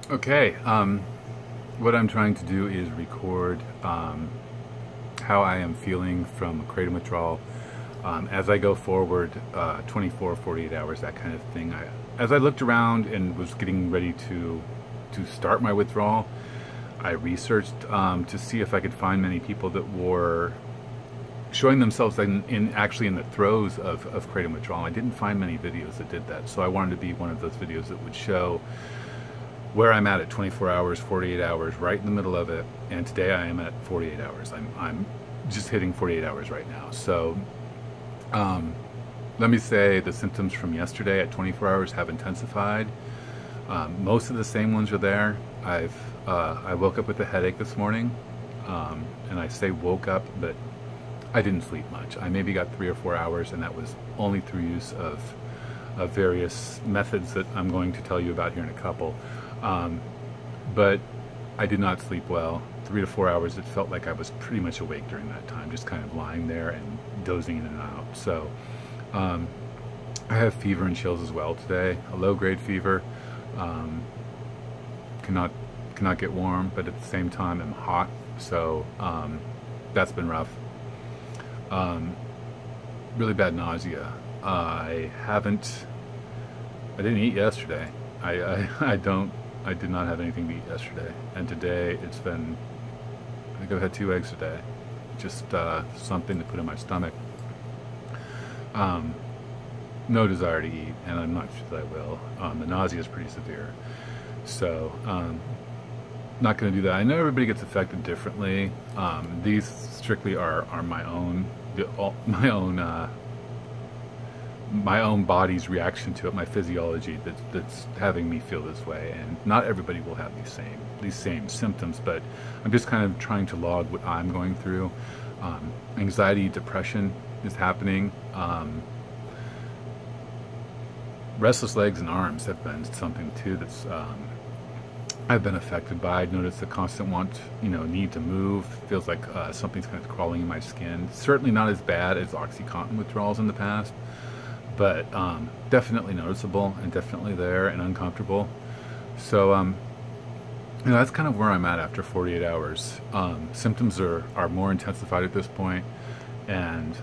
Okay, what I'm trying to do is record how I am feeling from Kratom Withdrawal as I go forward, 24, 48 hours, that kind of thing. As I looked around and was getting ready to start my withdrawal, I researched to see if I could find many people that were showing themselves actually in the throes of Kratom Withdrawal. I didn't find many videos that did that, so I wanted to be one of those videos that would show where I'm at 24 hours, 48 hours, right in the middle of it. And today I am at 48 hours. I'm just hitting 48 hours right now. So let me say the symptoms from yesterday at 24 hours have intensified. Most of the same ones are there. I woke up with a headache this morning, and I say woke up, but I didn't sleep much. I maybe got 3 or 4 hours, and that was only through use of various methods that I'm going to tell you about here in a couple. But I did not sleep well. 3 to 4 hours, it felt like I was pretty much awake during that time, just kind of lying there and dozing in and out. So I have fever and chills as well today, a low-grade fever. Cannot get warm, but at the same time I'm hot, so that's been rough. Really bad nausea. I didn't eat yesterday. I did not have anything to eat yesterday, and today I think I've had 2 eggs today, just something to put in my stomach. No desire to eat, and I'm not sure that I will. The nausea is pretty severe, so not going to do that. I know everybody gets affected differently. These strictly are my own body's reaction to it, my physiology that's having me feel this way. And not everybody will have these same symptoms, but I'm just kind of trying to log what I'm going through. Anxiety, depression is happening. Restless legs and arms have been something too that's I've been affected by. I noticed the constant need to move. Feels like something's kind of crawling in my skin. Certainly not as bad as OxyContin withdrawals in the past, but definitely noticeable and definitely there and uncomfortable. So that's kind of where I'm at after 48 hours. Symptoms are more intensified at this point, and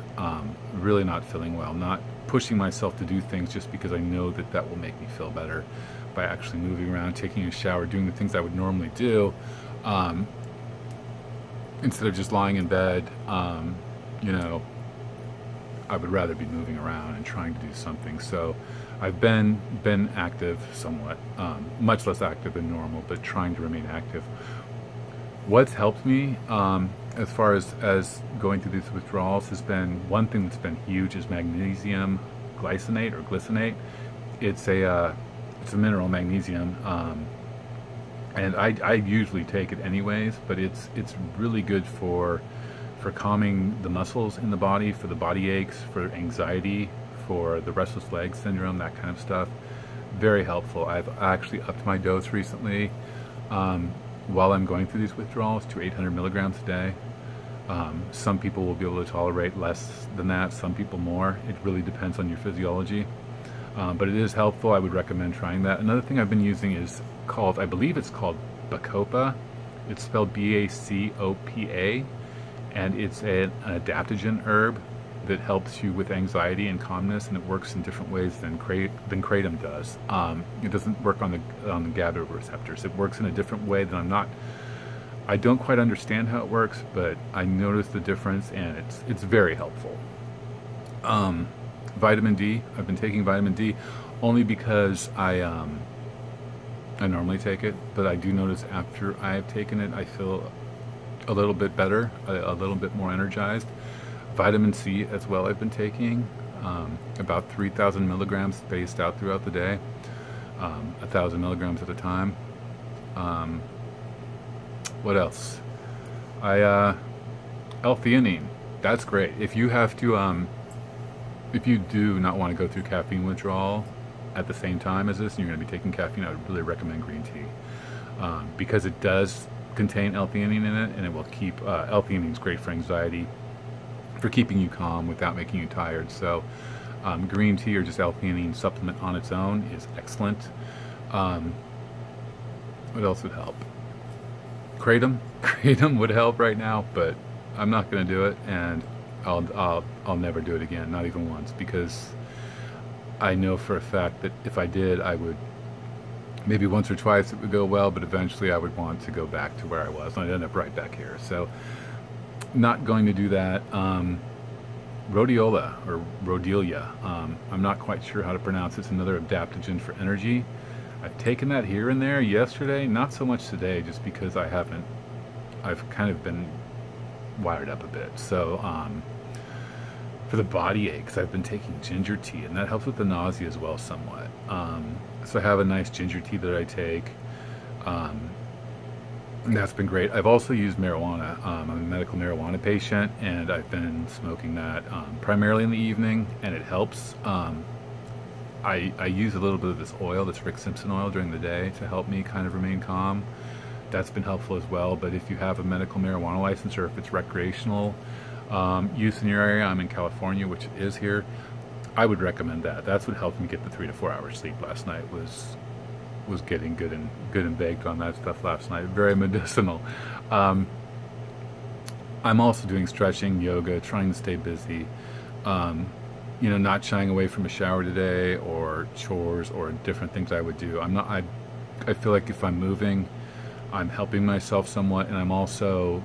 really not feeling well. Not pushing myself to do things just because I know that will make me feel better by actually moving around, taking a shower, doing the things I would normally do, instead of just lying in bed. I would rather be moving around and trying to do something. So I've been active somewhat, much less active than normal, but trying to remain active. What's helped me as far as going through these withdrawals has been, one thing that's been huge is magnesium glycinate or glycinate. It's a mineral, magnesium, and I usually take it anyways, but it's really good for calming the muscles in the body, for the body aches, for anxiety, for the restless leg syndrome, that kind of stuff. Very helpful. I've actually upped my dose recently while I'm going through these withdrawals to 800 milligrams a day. Some people will be able to tolerate less than that, some people more. It really depends on your physiology. But it is helpful. I would recommend trying that. Another thing I've been using is called, I believe it's called Bacopa. It's spelled B-A-C-O-P-A, and it's an adaptogen herb that helps you with anxiety and calmness, and it works in different ways than Kratom does. It doesn't work on the GABA receptors. It works in a different way that I don't quite understand how it works, but I notice the difference, and it's very helpful. Vitamin D, I've been taking vitamin D only because I normally take it, but I do notice after I have taken it, I feel a little bit better, a little bit more energized. Vitamin C as well I've been taking, about 3,000 milligrams spaced out throughout the day, 1,000 milligrams at a time. What else? L-theanine, that's great. If you have to, if you do not want to go through caffeine withdrawal at the same time as this, and you're going to be taking caffeine, I would really recommend green tea, because it does contain L-theanine in it, and it will keep, L-theanine is great for anxiety, for keeping you calm without making you tired. So green tea or just L-theanine supplement on its own is excellent. What else would help? Kratom. Kratom would help right now, but I'm not going to do it, and I'll never do it again, not even once, because I know for a fact that if I did, I would, maybe once or twice it would go well, but eventually I would want to go back to where I was, and I'd end up right back here. So not going to do that. Rhodiola, or rhodelia, I'm not quite sure how to pronounce it. It's another adaptogen for energy. I've taken that here and there yesterday, not so much today, just because I've kind of been wired up a bit. So for the body aches, I've been taking ginger tea, and that helps with the nausea as well somewhat. So I have a nice ginger tea that I take, and that's been great. I've also used marijuana. I'm a medical marijuana patient, and I've been smoking that primarily in the evening, and it helps. I use a little bit of this oil, this Rick Simpson oil, during the day to help me kind of remain calm. That's been helpful as well. But if you have a medical marijuana license, or if it's recreational use in your area, I'm in California, which is here, I would recommend that. That's what helped me get the 3 to 4 hours sleep last night, was getting good and baked on that stuff last night. Very medicinal. I'm also doing stretching, yoga, trying to stay busy. You know, not shying away from a shower today, or chores, or different things I would do. I feel like if I'm moving, I'm helping myself somewhat, and I'm also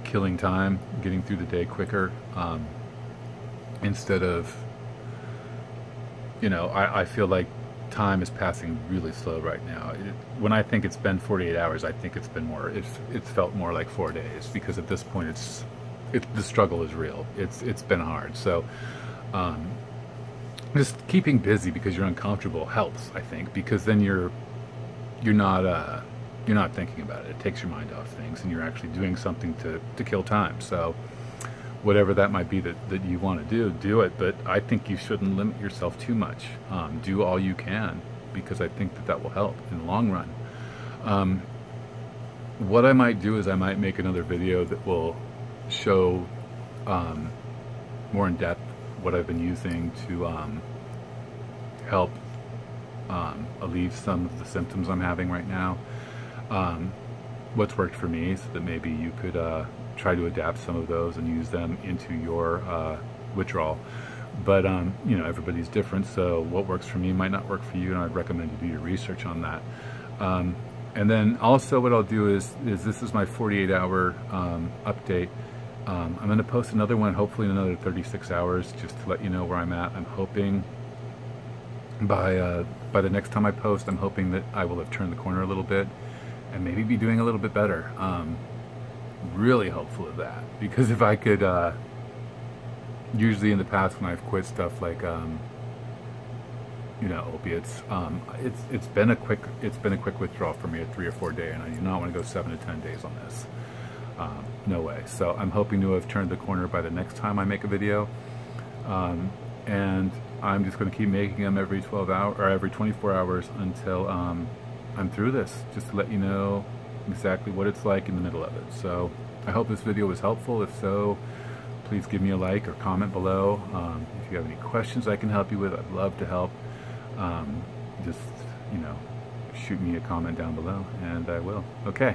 killing time, getting through the day quicker, instead of, you know, I feel like time is passing really slow right now. When I think it's been 48 hours, I think it's been more, it's felt more like 4 days, because at this point the struggle is real. It's been hard. So just keeping busy because you're uncomfortable helps, I think, because then you're not thinking about it. It takes your mind off things, and you're actually doing something to kill time. So whatever that might be that you want to do it. But I think you shouldn't limit yourself too much. Do all you can, because I think that will help in the long run. What I might do is I might make another video that will show more in depth what I've been using to help alleviate some of the symptoms I'm having right now. What's worked for me, so that maybe you could try to adapt some of those and use them into your withdrawal. But you know, everybody's different, so what works for me might not work for you, and I'd recommend you do your research on that. And then also what I'll do is this is my 48-hour update. I'm going to post another one, hopefully in another 36 hours, just to let you know where I'm at. I'm hoping by the next time I post, I'm hoping that I will have turned the corner a little bit, and maybe be doing a little bit better. Really hopeful of that, because if I could, usually in the past when I've quit stuff like, you know, opiates, it's been a quick withdrawal for me, a 3 or 4 day, and I do not want to go 7 to 10 days on this. No way. So I'm hoping to have turned the corner by the next time I make a video, and I'm just going to keep making them every 12 hours or every 24 hours until I'm through this, just to let you know exactly what it's like in the middle of it. So I hope this video was helpful. If so, please give me a like or comment below. If you have any questions I can help you with, I'd love to help. Just, you know, shoot me a comment down below, and I will. Okay.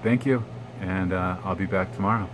Thank you, and I'll be back tomorrow.